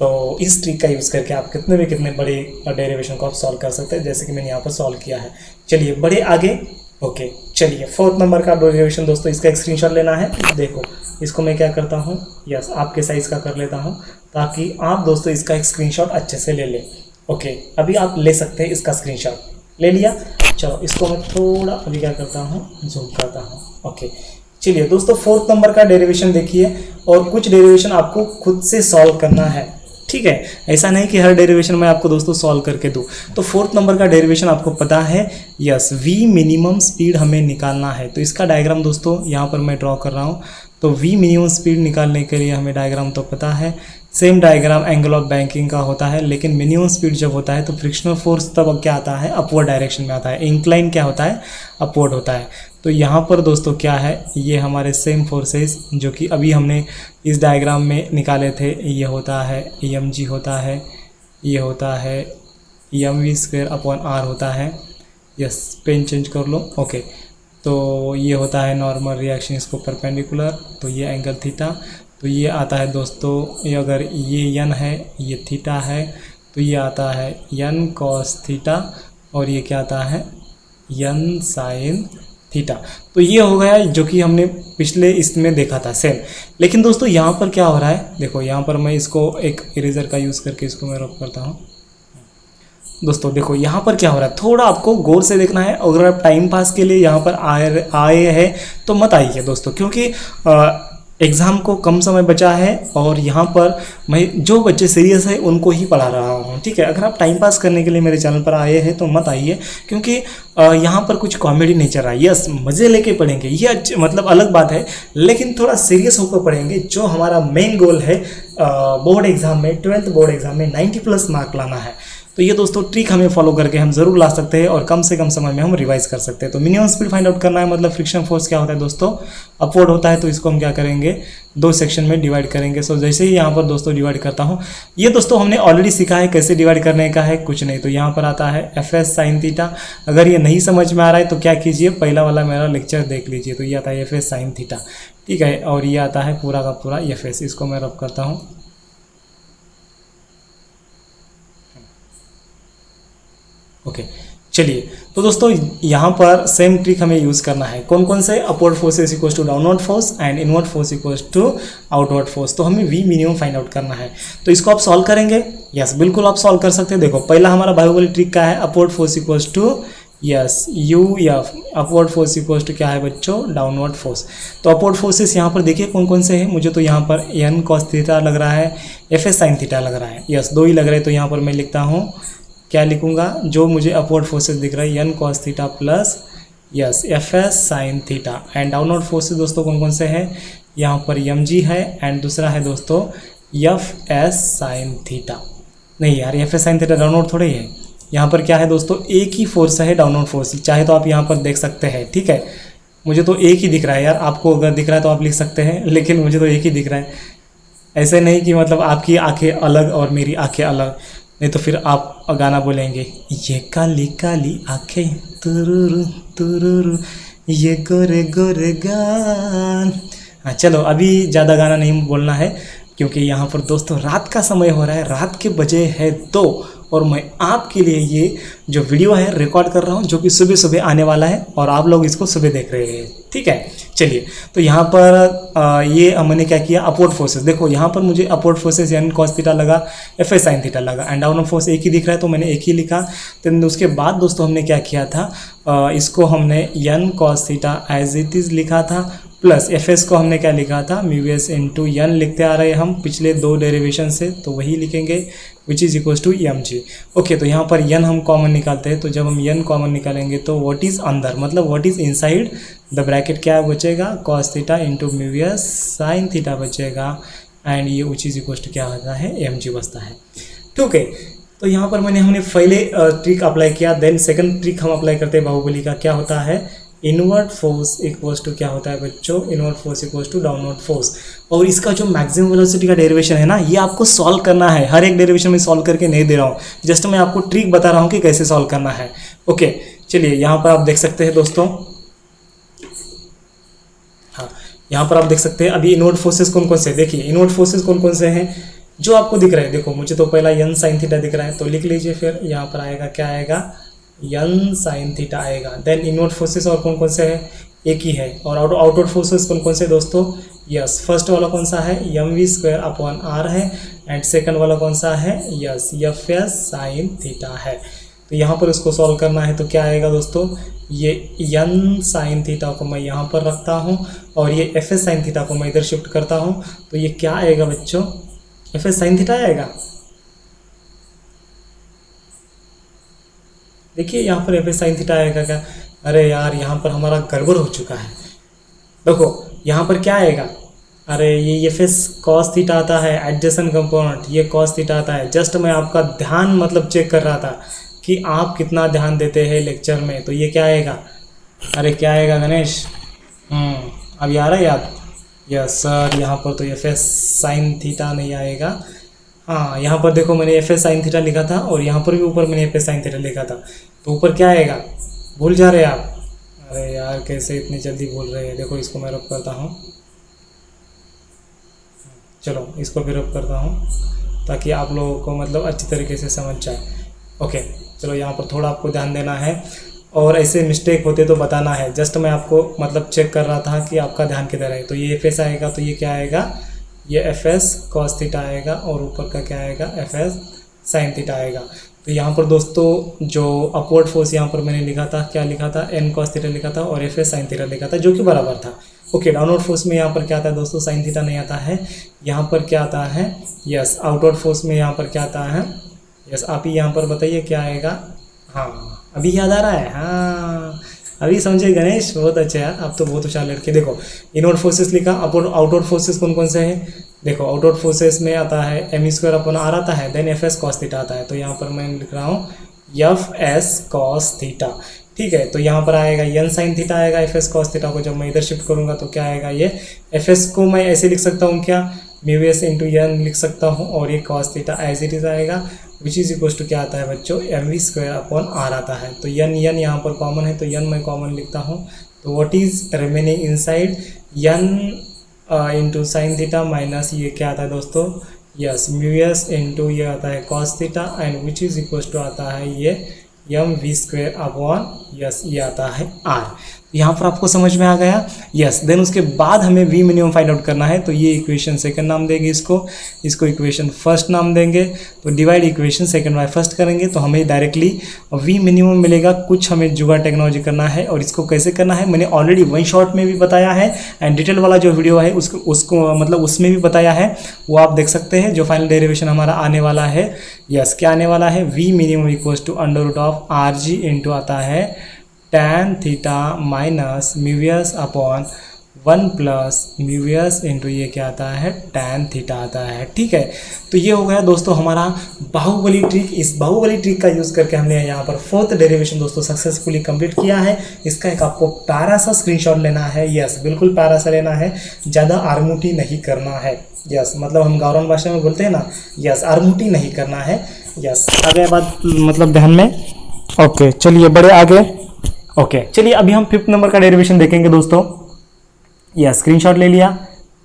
A: तो इस ट्रिक का यूज़ करके आप कितने बड़े डेरिवेशन को आप सॉल्व कर सकते हैं, जैसे कि मैंने यहाँ पर सॉल्व किया है। चलिए बढ़े आगे। ओके, चलिए 4th नंबर का डेरिवेशन दोस्तों, इसका एक स्क्रीनशॉट लेना है। देखो इसको मैं क्या करता हूँ, यस आपके साइज़ का कर लेता हूँ, ताकि आप दोस्तों इसका एक स्क्रीनशॉट अच्छे से ले लें। ओके, अभी आप ले सकते हैं इसका स्क्रीनशॉट। ले लिया? चलो इसको मैं थोड़ा अभी क्या करता हूँ, जूम करता हूँ। ओके, चलिए दोस्तों 4th नंबर का डेरिवेशन देखिए, और कुछ डेरिवेशन आपको खुद से सॉल्व करना है, ठीक है। ऐसा नहीं कि हर डेरिवेशन मैं आपको दोस्तों सॉल्व करके दूँ। तो 4th नंबर का डेरिवेशन आपको पता है, यस, v मिनिमम स्पीड हमें निकालना है। तो इसका डायग्राम दोस्तों यहाँ पर मैं ड्रॉ कर रहा हूँ। तो v मिनिमम स्पीड निकालने के लिए हमें डायग्राम तो पता है। Same diagram angle of banking का होता है, लेकिन मिनिमम स्पीड जब होता है तो फ्रिक्शनल फोर्स तब क्या आता है, अपवर्ड डायरेक्शन में आता है। इंक्लाइन क्या होता है, अपवर्ड होता है। तो यहाँ पर दोस्तों क्या है, ये हमारे सेम फोर्सेस जो कि अभी हमने इस डायग्राम में निकाले थे, ये होता है mg होता है, ये होता है mv²/r होता है। यस, पेन चेंज कर लो। ओके, तो ये होता है नॉर्मल रिएक्शन इसको परपेंडिकुलर, तो ये एंगल थीटा। तो ये आता है दोस्तों, ये अगर ये n है, ये थीटा है, तो ये आता है n cos थीटा, और ये क्या आता है n sin थीटा। तो ये हो गया जो कि हमने पिछले इसमें देखा था सेम। लेकिन दोस्तों यहाँ पर क्या हो रहा है, देखो यहाँ पर मैं इसको एक इरेजर का यूज़ करके इसको मैं रब करता हूँ। दोस्तों देखो यहाँ पर क्या हो रहा है, थोड़ा आपको गौर से देखना है। अगर आप टाइम पास के लिए यहाँ पर आए हैं तो मत आइए दोस्तों, क्योंकि एग्ज़ाम को कम समय बचा है और यहाँ पर मैं जो बच्चे सीरियस है उनको ही पढ़ा रहा हूँ, ठीक है। अगर आप टाइम पास करने के लिए मेरे चैनल पर आए हैं तो मत आइए, क्योंकि यहाँ पर कुछ कॉमेडी नहीं चल रहा है। यस, मज़े लेके पढ़ेंगे, ये मतलब अलग बात है, लेकिन थोड़ा सीरियस होकर पढ़ेंगे। जो हमारा मेन गोल है बोर्ड एग्ज़ाम में, 12th बोर्ड एग्ज़ाम में 90+ मार्क लाना है। तो ये दोस्तों ट्रिक हमें फॉलो करके हम ज़रूर ला सकते हैं और कम से कम समय में हम रिवाइज कर सकते हैं। तो मिनिमम स्पीड फाइंड आउट करना है, मतलब फ्रिक्शन फोर्स क्या होता है दोस्तों, अपवर्ड होता है। तो इसको हम क्या करेंगे, 2 सेक्शन में डिवाइड करेंगे। सो जैसे ही यहाँ पर दोस्तों डिवाइड करता हूँ, ये दोस्तों हमने ऑलरेडी सीखा है कैसे डिवाइड करने का है, कुछ नहीं। तो यहाँ पर आता है fs sin थीटा। अगर ये नहीं समझ में आ रहा है तो क्या कीजिए, पहला वाला मेरा लेक्चर देख लीजिए। तो ये आता है fs sin थीटा, ठीक है, और ये आता है पूरा का पूरा fs। इसको मैं रब करता हूँ। ओके, चलिए तो दोस्तों यहाँ पर सेम ट्रिक हमें यूज़ करना है। कौन कौन से, upward force is equal to downward force and inward force equal to outward force. तो हमें v मिनिमम फाइंड आउट करना है। तो इसको आप सॉल्व करेंगे? यस, बिल्कुल आप सॉल्व कर सकते हैं। देखो पहला हमारा बाहुबली ट्रिक का है, upward force equal to yes uf, upward force equal to क्या है बच्चों, डाउनवर्ड फोर्स। तो अपवर्ड फोर्सेस यहाँ पर देखिए कौन कौन से हैं। मुझे तो यहाँ पर n cos थीटा लग रहा है, fs sin थीटा लग रहा है। यस, 2 ही लग रहे हैं। तो यहाँ पर मैं लिखता हूँ, क्या लिखूंगा, जो मुझे अपवर्ड फोर्सेस दिख रहा है n cos theta plus yes fs sin theta. And downward forces दोस्तों कौन कौन से हैं, यहाँ पर mg है एंड दूसरा है दोस्तों fs sin थीटा। नहीं यार, fs sin थीटा डाउनवर्ड थोड़े ही है। यहाँ पर क्या है दोस्तों, एक ही फोर्स है, डाउनवर्ड फोर्स। चाहे तो आप यहाँ पर देख सकते हैं, ठीक है। मुझे तो एक ही दिख रहा है यार, आपको अगर दिख रहा है तो आप लिख सकते हैं, लेकिन मुझे तो एक ही दिख रहा है। ऐसे नहीं कि मतलब आपकी आंखें अलग और मेरी आंखें अलग, नहीं तो फिर आप गाना बोलेंगे, ये काली काली आंखें तुरुरु तुरुरु, ये गोरे गोरे गान। हाँ चलो, अभी ज़्यादा गाना नहीं बोलना है, क्योंकि यहाँ पर दोस्तों रात का समय हो रहा है, रात के बजे है 2 और मैं आपके लिए ये जो वीडियो है रिकॉर्ड कर रहा हूँ, जो कि सुबह सुबह आने वाला है और आप लोग इसको सुबह देख रहे हैं। ठीक है, चलिए तो यहाँ पर ये मैंने क्या किया, अपवर्ड फोर्सेस। देखो यहाँ पर मुझे upward forces n cos theta लगा, Fs sin थीटा लगा, एंड डाउनवर्ड फोर्स एक ही दिख रहा है तो मैंने एक ही लिखा। तो उसके बाद दोस्तों हमने क्या किया था, इसको हमने n cos theta as it is लिखा था, प्लस Fs को हमने क्या लिखा था, μs इंटू n लिखते आ रहे हैं हम पिछले दो डेरिवेशन से, तो वही लिखेंगे which is equals to mg। Okay, तो यहाँ पर n हम कॉमन निकालते हैं, तो जब हम n कॉमन निकालेंगे तो व्हाट इज़ अंदर, मतलब what is inside the bracket क्या बचेगा, cos theta into μs sin theta बचेगा, एंड ये विच इज़ इक्वल्स टू क्या होता है, mg बचता है। ठीक है, तो यहाँ पर हमने पहले ट्रिक अप्लाई किया, देन सेकंड ट्रिक हम अप्लाई करते हैं बाहुबली का। क्या होता है, इनवर्ड फोर्स इक्वल्स टू क्या होता है बच्चों, inward force equals to downward force. और इसका जो मैक्सिमम वेलोसिटी का डेरिवेशन है ना, ये आपको सॉल्व करना है। हर एक डेरिवेशन में सॉल्व करके नहीं दे रहा हूँ, जस्ट मैं आपको ट्रिक बता रहा हूँ कि कैसे सॉल्व करना है। ओके, चलिए यहाँ पर आप देख सकते हैं दोस्तों, हाँ यहाँ पर आप देख सकते हैं अभी इनवर्ड फोर्सेस कौन कौन से, देखिए इनवर्ड फोर्सेस कौन कौन से हैं जो आपको दिख रहे हैं। देखो मुझे तो पहला n sin थीटा दिख रहा है, तो लिख लीजिए, फिर यहाँ पर आएगा क्या आएगा, n sin थीटा आएगा। देन इनवर्ड फोर्सेस और कौन कौन से है, एक ही है। और आउटवर्ड फोर्सेस कौन कौन से दोस्तों, यस फर्स्ट वाला कौन सा है, mv²/r है, एंड सेकंड वाला कौन सा है, यस Fs sin थीटा है। तो यहाँ पर उसको सॉल्व करना है, तो क्या आएगा दोस्तों, ये n sin थीटा को मैं यहाँ पर रखता हूँ और ये Fs sin थीटा को मैं इधर शिफ्ट करता हूँ, तो ये क्या आएगा बच्चों, Fs sin थीटा आएगा। देखिए यहाँ पर Fs sin थीटा आएगा क्या, अरे यार यहाँ पर हमारा गड़बड़ हो चुका है। देखो यहाँ पर क्या आएगा, अरे ये Fs cos थीटा आता है, एडजेसेंट कंपोनेंट ये cos थीटा आता है। जस्ट मैं आपका ध्यान मतलब चेक कर रहा था कि आप कितना ध्यान देते हैं लेक्चर में। तो ये क्या आएगा, अरे क्या आएगा गणेश, अभी आ रहा है याद, यस सर यहाँ पर तो Fs sin थीटा नहीं आएगा। हाँ यहाँ पर देखो मैंने Fs sin थीटा लिखा था और यहाँ पर भी ऊपर मैंने Fs sin थीटा लिखा था, तो ऊपर क्या आएगा, भूल जा रहे हैं आप, अरे यार कैसे इतनी जल्दी भूल रहे हैं। देखो इसको मैं रब करता हूँ, चलो इसको भी रब करता हूँ ताकि आप लोगों को मतलब अच्छी तरीके से समझ जाए। ओके चलो यहाँ पर थोड़ा आपको ध्यान देना है और ऐसे मिस्टेक होते तो बताना है। जस्ट मैं आपको मतलब चेक कर रहा था कि आपका ध्यान किधर है। तो ये Fs आएगा, तो ये क्या आएगा, ये Fs cos थीटा आएगा और ऊपर का क्या आएगा, Fs sin थीटा आएगा। तो यहाँ पर दोस्तों जो अपवर्ड फोर्स यहाँ पर मैंने लिखा था, क्या लिखा था, n cos थीटा लिखा था और Fs sin थीटा लिखा था, जो कि बराबर था। ओके, डाउनवर्ड फोर्स में यहाँ पर क्या आता है दोस्तों, sin थीटा नहीं आता है। यहाँ पर क्या आता है, यस आउटवर्ड फोर्स में यहाँ पर क्या आता है, यस आप ही यहाँ पर बताइए क्या आएगा। हाँ अभी याद आ रहा है, हाँ अभी समझे गणेश, बहुत अच्छे यार, आप तो बहुत होशियार लड़के। देखो इनवर्ड फोर्सेस लिखा, आउटवर्ड फोर्सेस कौन कौन से हैं, देखो आउटवर्ड फोर्सेस में आता है m²/r आता है, देन Fs cos थीटा आता है। तो यहाँ पर मैं लिख रहा हूँ Fs cos थीटा, ठीक है। तो यहाँ पर आएगा n sin थीटा आएगा, Fs cos थीटा को जब मैं इधर शिफ्ट करूँगा तो क्या आएगा, ये Fs को मैं ऐसे लिख सकता हूँ क्या, μs इंटू n लिख सकता हूँ, और ये cos theta as it is आएगा, विच इज़ इक्वल्स टू क्या आता है बच्चों, mv²/r आता है। तो n यहाँ पर कॉमन है, तो n मैं कॉमन लिखता हूँ। तो what is remaining inside, n into sine theta minus ये क्या आता है दोस्तों, यस μs इंटू ये आता है cos theta, and which is equals to आता है ये mv²/, यस ये आता है r। यहाँ पर आपको समझ में आ गया, यस। देन उसके बाद हमें v मिनिमम फाइंड आउट करना है, तो ये इक्वेशन सेकंड नाम देंगे, इसको इक्वेशन फर्स्ट नाम देंगे। तो divide equation second by first करेंगे तो हमें डायरेक्टली v मिनिमम मिलेगा। कुछ हमें जुगाड़ टेक्नोलॉजी करना है, और इसको कैसे करना है मैंने ऑलरेडी वन शॉट में भी बताया है, एंड डिटेल वाला जो वीडियो है उसको मतलब उसमें भी बताया है, वो आप देख सकते हैं। जो फाइनल डेरिवेशन हमारा आने वाला है, यस क्या आने वाला है, v minimum equals to √rg into आता है tan theta minus μs/1 plus μs into ये क्या आता है, tan थीटा आता है, ठीक है। तो ये हो गया दोस्तों हमारा बाहुबली ट्रिक। इस बाहुबली ट्रिक का यूज़ करके हमने यहाँ पर फोर्थ डेरिवेशन दोस्तों सक्सेसफुली कंप्लीट किया है। इसका एक आपको प्यारा सा स्क्रीनशॉट लेना है, यस बिल्कुल प्यारा सा लेना है, ज़्यादा आरमुटी नहीं करना है, यस मतलब हम गावरान भाषा में बोलते हैं ना, यस आरमुटी नहीं करना है, यस आ गया बात मतलब ध्यान में। ओके चलिए बड़े आगे। ओके चलिए अभी हम फिफ्थ नंबर का डेरिवेशन देखेंगे दोस्तों। यह स्क्रीनशॉट ले लिया,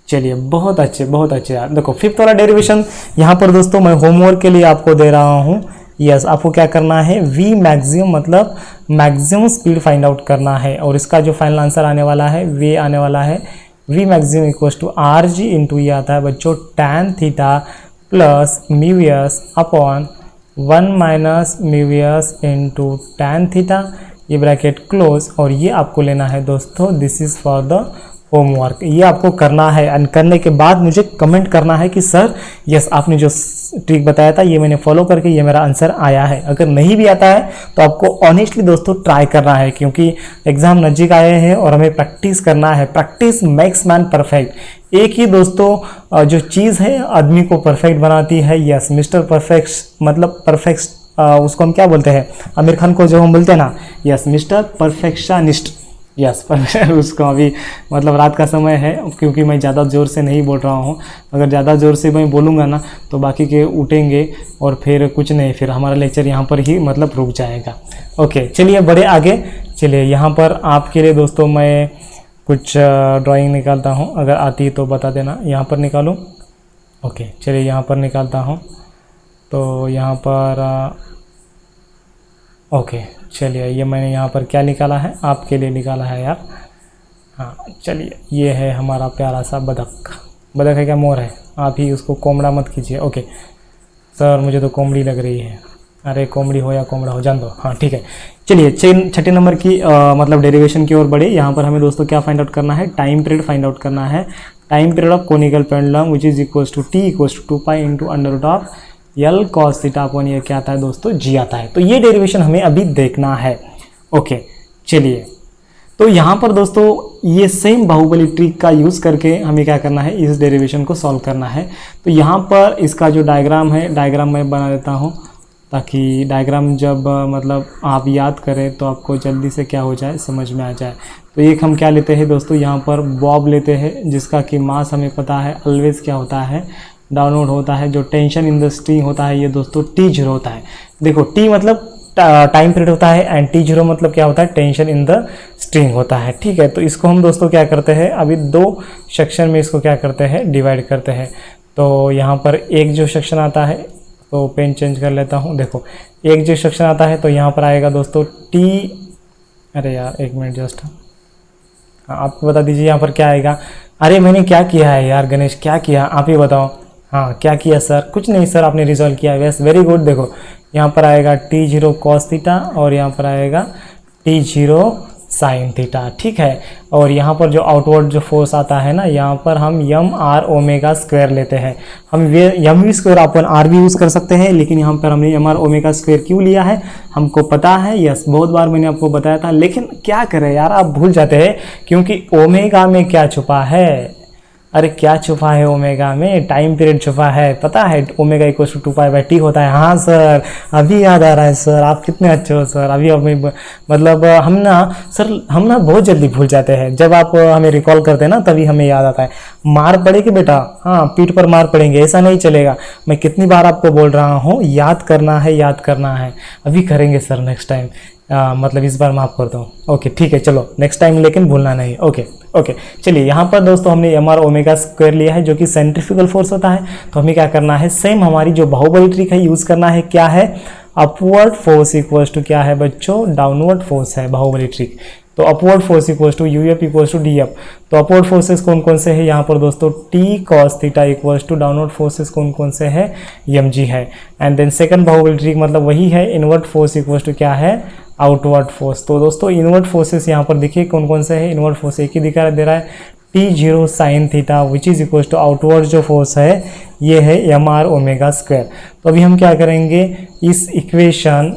A: चलिए बहुत अच्छे यार। देखो फिफ्थ वाला डेरिवेशन यहाँ पर दोस्तों मैं होमवर्क के लिए आपको दे रहा हूँ, यस आपको क्या करना है, v मैक्सिमम मतलब मैक्सिमम स्पीड फाइंड आउट करना है। और इसका जो फाइनल आंसर आने वाला है वे आने वाला है v maximum equals to R G into ये आता है बच्चों tan theta plus mu S upon 1 minus mu S into tan theta, ये ब्रैकेट क्लोज। और ये आपको लेना है दोस्तों, this is for the homework. ये आपको करना है एंड करने के बाद मुझे कमेंट करना है कि सर यस आपने जो ट्रिक बताया था ये मैंने फॉलो करके ये मेरा आंसर आया है। अगर नहीं भी आता है तो आपको ऑनेस्टली दोस्तों ट्राई करना है, क्योंकि एग्जाम नज़दीक आए हैं और हमें प्रैक्टिस करना है। Practice makes man perfect. एक ही दोस्तों जो चीज़ है आदमी को परफेक्ट बनाती है। यस मिस्टर परफेक्ट मतलब परफेक्ट, उसको हम क्या बोलते हैं, आमिर खान को जो हम बोलते हैं ना, यस मिस्टर परफेक्शनिस्ट। यस उसको अभी मतलब रात का समय है, क्योंकि मैं ज़्यादा ज़ोर से नहीं बोल रहा हूँ। अगर ज़्यादा ज़ोर से मैं बोलूँगा ना तो बाकी के उठेंगे और फिर कुछ नहीं, फिर हमारा लेक्चर यहाँ पर ही मतलब रुक जाएगा। ओके चलिए बढ़े आगे। चलिए यहाँ पर आपके लिए दोस्तों मैं कुछ ड्राइंग निकालता हूँ, अगर आती है तो बता देना। यहाँ पर निकालूँ? ओके चलिए यहाँ पर निकालता हूँ। तो यहाँ पर ओके चलिए ये मैंने यहाँ पर क्या निकाला है, आपके लिए निकाला है यार। हाँ चलिए ये है हमारा प्यारा सा बतख। बतख है क्या, मोर है? आप ही उसको कोमड़ा मत कीजिए। ओके सर मुझे तो कोमड़ी लग रही है। अरे कोमड़ी हो या कोमड़ा हो जान दो। हाँ ठीक है चलिए छठे नंबर की मतलब डेरिवेशन की ओर बढ़े। यहाँ पर हमें दोस्तों क्या फाइंड आउट करना है, टाइम पीरियड फाइंड आउट करना है। Time period of conical pendulum which is equals to T equals to 2 pi into under root of L cos theta upon ये क्या आता है दोस्तों, जी आता है। तो ये डेरिवेशन हमें अभी देखना है। ओके चलिए तो यहाँ पर दोस्तों ये सेम बाहुबली ट्रिक का यूज़ करके हमें क्या करना है, इस डेरिवेशन को सॉल्व करना है। तो यहाँ पर इसका जो डायग्राम है, डायग्राम मैं बना देता हूँ ताकि डायग्राम जब मतलब आप याद करें तो आपको जल्दी से क्या हो जाए, समझ में आ जाए। तो एक हम क्या लेते हैं दोस्तों, यहाँ पर बॉब लेते हैं जिसका कि मास हमें पता है ऑलवेज क्या होता है, डाउनलोड होता है। जो टेंशन इन द स्ट्रिंग होता है ये दोस्तों T0 होता है। देखो T मतलब टाइम पीरियड होता है एंड T0 मतलब क्या होता है, टेंशन इन द स्ट्रिंग होता है। ठीक है तो इसको हम दोस्तों क्या करते हैं, अभी 2 सेक्शन में इसको क्या करते हैं, डिवाइड करते हैं। तो यहाँ पर एक जो सेक्शन आता है, तो पेन चेंज कर लेता हूँ। देखो एक जो सेक्शन आता है तो यहाँ पर आएगा दोस्तों T, अरे यार एक मिनट जस्ट, हाँ आप बता दीजिए यहाँ पर क्या आएगा। अरे मैंने क्या किया है यार गणेश, क्या किया आप ही बताओ। हाँ क्या किया सर, कुछ नहीं सर आपने रिजॉल्व किया है, वेरी गुड। देखो यहाँ पर आएगा T0 कॉस थीटा और यहाँ पर आएगा T0 साइन थीटा। ठीक है और यहाँ पर जो आउटवर्ड जो फोर्स आता है ना, यहाँ पर हम यम आर ओमेगा स्क्वायर लेते हैं। हम M V square upon R भी यूज़ कर सकते हैं, लेकिन यहाँ पर हमने यम आर ओमेगा स्क्वायर क्यों लिया है हमको पता है। यस बहुत बार मैंने आपको बताया था, लेकिन क्या करें यार आप भूल जाते हैं, क्योंकि ओमेगा में क्या छुपा है, अरे क्या छुपा है ओमेगा में, टाइम पीरियड छुपा है। पता है omega equals to 2 pi by T होता है। हाँ सर अभी याद आ रहा है सर, आप कितने अच्छे हो सर। अभी मतलब हम ना बहुत जल्दी भूल जाते हैं, जब आप हमें रिकॉल करते हैं ना तभी हमें याद आता है। मार पड़ेगी बेटा, हाँ पीठ पर मार पड़ेंगे, ऐसा नहीं चलेगा। मैं कितनी बार आपको बोल रहा हूँ याद करना है, याद करना है। अभी करेंगे सर नेक्स्ट टाइम, मतलब इस बार माफ़ कर दो। ओके ठीक है चलो नेक्स्ट टाइम लेकिन भूलना नहीं। ओके ओके चलिए यहाँ पर दोस्तों हमने एम आर ओमेगा स्क्वायर लिया है जो कि सेंट्रीफ्यूगल फोर्स होता है। तो हमें क्या करना है, सेम हमारी जो बाहुबली ट्रिक है यूज़ करना है। क्या है, अपवर्ड फोर्स इक्वल्स टू क्या है बच्चों, डाउनवर्ड फोर्स है बाहुबली ट्रिक। तो upward force equals to U F equals to D F. तो अपवर्ड फोर्सेस कौन कौन से हैं यहाँ पर दोस्तों, T cos theta equals to downward forces कौन कौन से हैं, एम जी है। And then second Baahubali trick मतलब वही है, इनवर्ड फोर्स इक्वल्स टू क्या है, आउटवर्ड फोर्स। तो दोस्तों इनवर्ड फोर्सेस यहाँ पर देखिए कौन कौन से हैं, इनवर्ड फोर्स एक ही दिखा दे रहा है, T0 sine theta which is equals to outward जो फोर्स है ये है एम आर ओमेगा स्क्वायर। तो अभी हम क्या करेंगे, इस इक्वेशन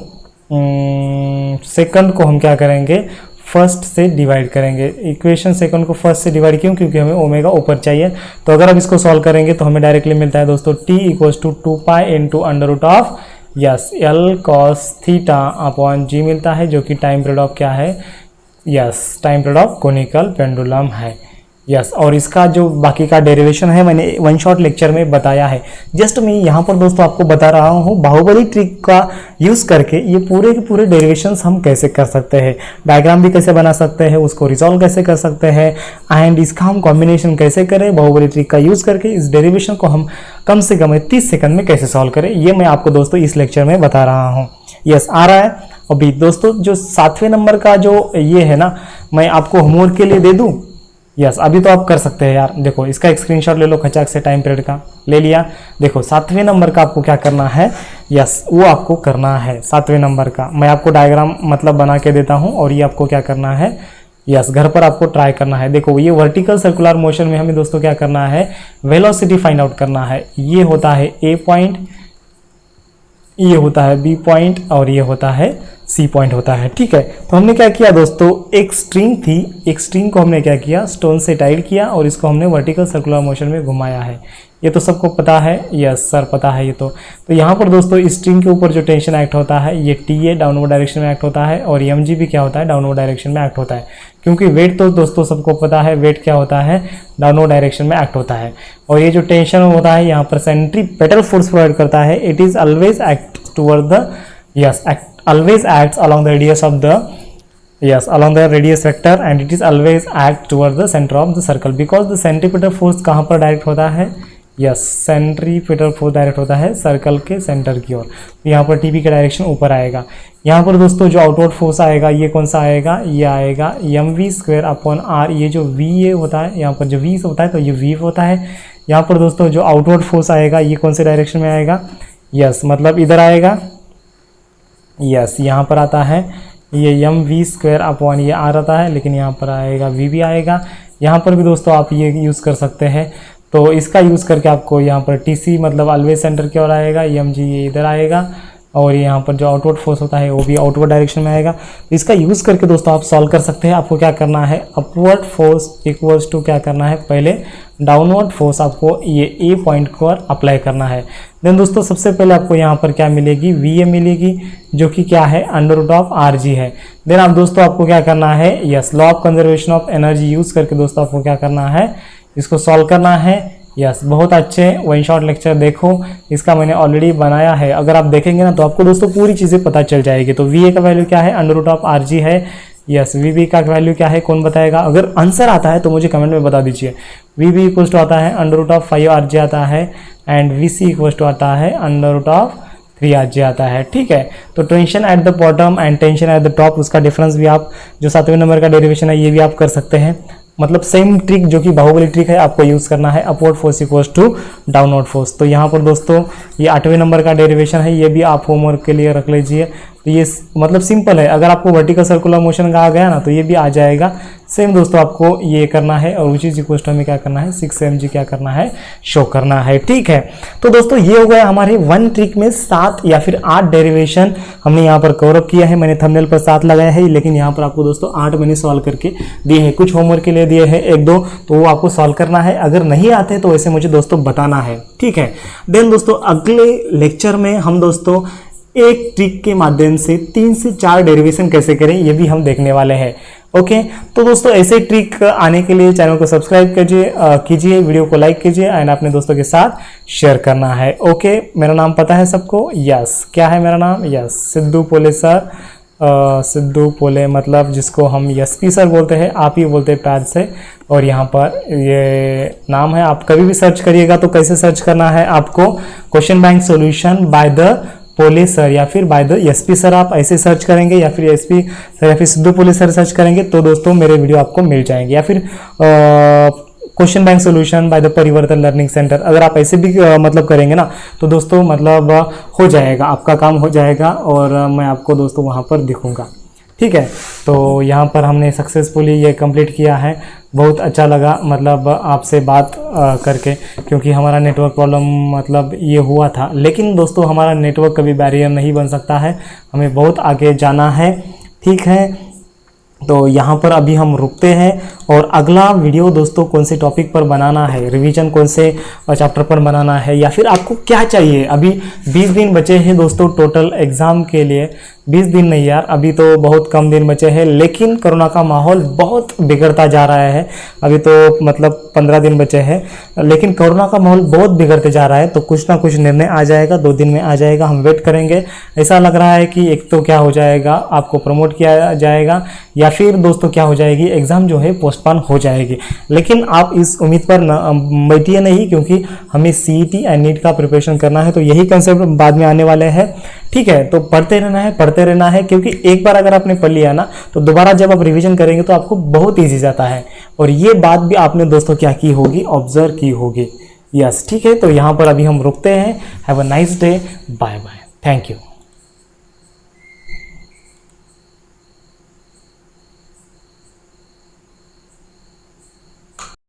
A: सेकंड को हम क्या करेंगे, फर्स्ट से डिवाइड करेंगे। इक्वेशन सेकंड को फर्स्ट से डिवाइड क्यों, क्योंकि हमें ओमेगा ऊपर चाहिए। तो अगर अब इसको सॉल्व करेंगे तो हमें डायरेक्टली मिलता है दोस्तों T equals to 2 pi into under root of yes l cos theta upon g मिलता है, जो कि टाइम पीरियड ऑफ क्या है, yes time period of conical pendulum है। यस और इसका जो बाकी का डेरिवेशन है मैंने वन शॉट लेक्चर में बताया है। जस्ट मैं यहाँ पर दोस्तों आपको बता रहा हूँ बाहुबली ट्रिक का यूज़ करके ये पूरे के पूरे डेरिवेशंस हम कैसे कर सकते हैं, डायग्राम भी कैसे बना सकते हैं, उसको रिजॉल्व कैसे कर सकते हैं एंड इसका हम कॉम्बिनेशन कैसे करें बाहुबली ट्रिक का यूज़ करके, इस डेरिवेशन को हम कम से कम 30 सेकंड में कैसे सॉल्व करें, ये मैं आपको दोस्तों इस लेक्चर में बता रहा हूँ। यस आ रहा है। अभी दोस्तों जो 7वें नंबर का जो ये है ना, मैं आपको होमवर्क के लिए दे दूँ। यस अभी तो आप कर सकते हैं यार, देखो इसका एक स्क्रीनशॉट ले लो खचाक से, टाइम पीरियड का ले लिया। देखो 7वें नंबर का आपको क्या करना है, यस वो आपको करना है 7वें नंबर का। मैं आपको डायग्राम मतलब बना के देता हूँ और ये आपको क्या करना है, यस घर पर आपको ट्राई करना है। देखो ये वर्टिकल सर्कुलर मोशन में हमें दोस्तों क्या करना है, वेलोसिटी फाइंड आउट करना है। ये होता है ए पॉइंट, ये होता है बी पॉइंट और ये होता है सी पॉइंट होता है। ठीक है, तो हमने क्या किया दोस्तों, एक स्ट्रिंग थी, एक स्ट्रिंग को हमने क्या किया, स्टोन से टाइड किया और इसको हमने वर्टिकल सर्कुलर मोशन में घुमाया है। ये तो सबको पता है, यस सर पता है ये तो यहाँ पर दोस्तों इस स्ट्रिंग के ऊपर जो टेंशन एक्ट होता है ये TA डाउनवर्ड डायरेक्शन में एक्ट होता है और mg भी क्या होता है, डाउनवर्ड डायरेक्शन में एक्ट होता है। क्योंकि वेट तो दोस्तों सबको पता है, वेट क्या होता है, डाउनवर्ड डायरेक्शन में एक्ट होता है। और ये जो टेंशन होता है यहाँ पर सेंट्रीपेटल फोर्स प्रोवाइड करता है। It is always act toward the, yes always acts along the radius of the, yes along the radius vector and it is always act toward the center of the circle because the centripetal force कहाँ पर डायरेक्ट होता है, यस सेंट्रीपेटल फोर्स डायरेक्ट होता है सर्कल के सेंटर की ओर। यहाँ पर टीपी का डायरेक्शन ऊपर आएगा। यहाँ पर दोस्तों जो आउटवर्ड फोर्स आएगा ये कौन सा आएगा, ये आएगा mv²/r। ये जो v ये होता है, यहाँ पर जो v होता है तो ये v होता है। यहाँ पर दोस्तों जो आउटवर्ड फोर्स आएगा ये कौन से डायरेक्शन में आएगा, यस मतलब इधर आएगा, यस यहाँ पर आता है ये mv²/ ये r आता है, लेकिन यहाँ पर आएगा v भी आएगा। यहाँ पर भी दोस्तों आप ये यूज़ कर सकते हैं। तो इसका यूज़ करके आपको यहाँ पर TC मतलब ऑलवेज सेंटर की ओर आएगा, mg ये इधर आएगा और यहाँ पर जो आउटवर्ड फोर्स होता है वो भी आउटवर्ड डायरेक्शन में आएगा। तो इसका यूज़ करके दोस्तों आप सॉल्व कर सकते हैं। आपको क्या करना है, अपवर्ड फोर्स इक्वल्स टू क्या करना है, पहले डाउनवर्ड फोर्स आपको ये ए पॉइंट को अप्लाई करना है। देन दोस्तों सबसे पहले आपको यहाँ पर क्या मिलेगी, VA मिलेगी जो कि क्या है √RG है। देन आप दोस्तों आपको क्या करना है, yes law of conservation of energy use करके दोस्तों आपको क्या करना है, इसको सॉल्व करना है। यस बहुत अच्छे वन शॉट लेक्चर देखो, इसका मैंने ऑलरेडी बनाया है। अगर आप देखेंगे ना तो आपको दोस्तों पूरी चीज़ें पता चल जाएगी। तो VA का वैल्यू क्या है, √RG है। यस VB का वैल्यू क्या है, कौन बताएगा? अगर आंसर आता है तो मुझे कमेंट में बता दीजिए। VB इक्वल्स टू आता है √5RG आता है एंड VC इक्वल्स टू आता है √3RG आता है। ठीक है, तो tension at the bottom and tension at the top, उसका डिफरेंस भी आप जो 7वें नंबर का डेरिवेशन है ये भी आप कर सकते हैं। मतलब सेम ट्रिक जो कि बाहुबली ट्रिक है आपको यूज़ करना है, upward force equals to downward force. तो यहाँ पर दोस्तों ये 8वें नंबर का डेरिवेशन है, ये भी आप होमवर्क के लिए रख लीजिए। तो ये मतलब सिंपल है, अगर आपको वर्टिकल सर्कुलर मोशन का आ गया ना तो ये भी आ जाएगा। सेम दोस्तों आपको ये करना है और विच इज इक्वल टू हमें क्या करना है, 6 mg क्या करना है, शो करना है। ठीक है, तो दोस्तों ये हो गया हमारे वन ट्रिक में 7 या फिर 8 डेरिवेशन हमने यहाँ पर कवर अप किया है। मैंने थंबनेल पर 7 लगाया है, लेकिन यहाँ पर आपको दोस्तों 8 मैंने सॉल्व करके दिए हैं। कुछ होमवर्क के लिए दिए हैं 1-2, तो वो आपको सॉल्व करना है। अगर नहीं आते तो वैसे मुझे दोस्तों बताना है। ठीक है, देन दोस्तों अगले लेक्चर में हम दोस्तों एक ट्रिक के माध्यम से 3 से 4 डेरिवेशन कैसे करें ये भी हम देखने वाले हैं। ओके, तो दोस्तों ऐसे ट्रिक आने के लिए चैनल को सब्सक्राइब कीजिए, वीडियो को लाइक कीजिए एंड अपने दोस्तों के साथ शेयर करना है। ओके, मेरा नाम पता है सबको, यस क्या है मेरा नाम, यस सिद्धू पोले सर। सिद्धू पोले मतलब जिसको हम SP सर बोलते हैं, आप ही बोलते हैं प्यार से। और यहाँ पर ये नाम है, आप कभी भी सर्च करिएगा तो कैसे सर्च करना है आपको, question bank solution by the पोले सर या फिर बाय द SP सर, आप ऐसे सर्च करेंगे या फिर SP सर या फिर सिद्धू पोले सर सर्च करेंगे तो दोस्तों मेरे वीडियो आपको मिल जाएंगे। या फिर question bank solution by the Parivartan learning centre, अगर आप ऐसे भी मतलब करेंगे ना तो दोस्तों मतलब हो जाएगा, आपका काम हो जाएगा और मैं आपको दोस्तों वहाँ पर दिखूंगा। ठीक है, तो यहाँ पर हमने सक्सेसफुली ये कंप्लीट किया है। बहुत अच्छा लगा मतलब आपसे बात करके, क्योंकि हमारा नेटवर्क प्रॉब्लम मतलब ये हुआ था, लेकिन दोस्तों हमारा नेटवर्क कभी बैरियर नहीं बन सकता है, हमें बहुत आगे जाना है। ठीक है, तो यहाँ पर अभी हम रुकते हैं और अगला वीडियो दोस्तों कौन से टॉपिक पर बनाना है, रिवीजन कौन से चैप्टर पर बनाना है या फिर आपको क्या चाहिए। अभी 20 दिन बचे हैं दोस्तों टोटल एग्ज़ाम के लिए, 20 दिन नहीं यार, अभी तो बहुत कम दिन बचे हैं, लेकिन कोरोना का माहौल बहुत बिगड़ता जा रहा है। अभी तो मतलब 15 दिन बचे हैं, लेकिन कोरोना का माहौल बहुत बिगड़ते जा रहा है। तो कुछ ना कुछ निर्णय आ जाएगा, 2 दिन में आ जाएगा, हम वेट करेंगे। ऐसा लग रहा है कि एक तो क्या हो जाएगा, आपको प्रमोट किया जाएगा, या फिर दोस्तों क्या हो जाएगी, एग्ज़ाम जो है पोस्टपोन हो जाएगी। लेकिन आप इस उम्मीद पर बैठिए नहीं, क्योंकि हमें CET एंड नीट का प्रिपरेशन करना है, तो यही कंसेप्ट बाद में आने वाले हैं। ठीक है, तो पढ़ते रहना है, क्योंकि एक बार अगर आपने पढ़ लिया ना, तो दोबारा जब आप रिवीजन करेंगे तो आपको बहुत ईजी जाता है। और ये बात भी आपने दोस्तों क्या की होगी, ऑब्जर्व की होगी। यस, ठीक है, तो यहाँ पर अभी हम रुकते हैं। Have a nice day, bye bye, thank you.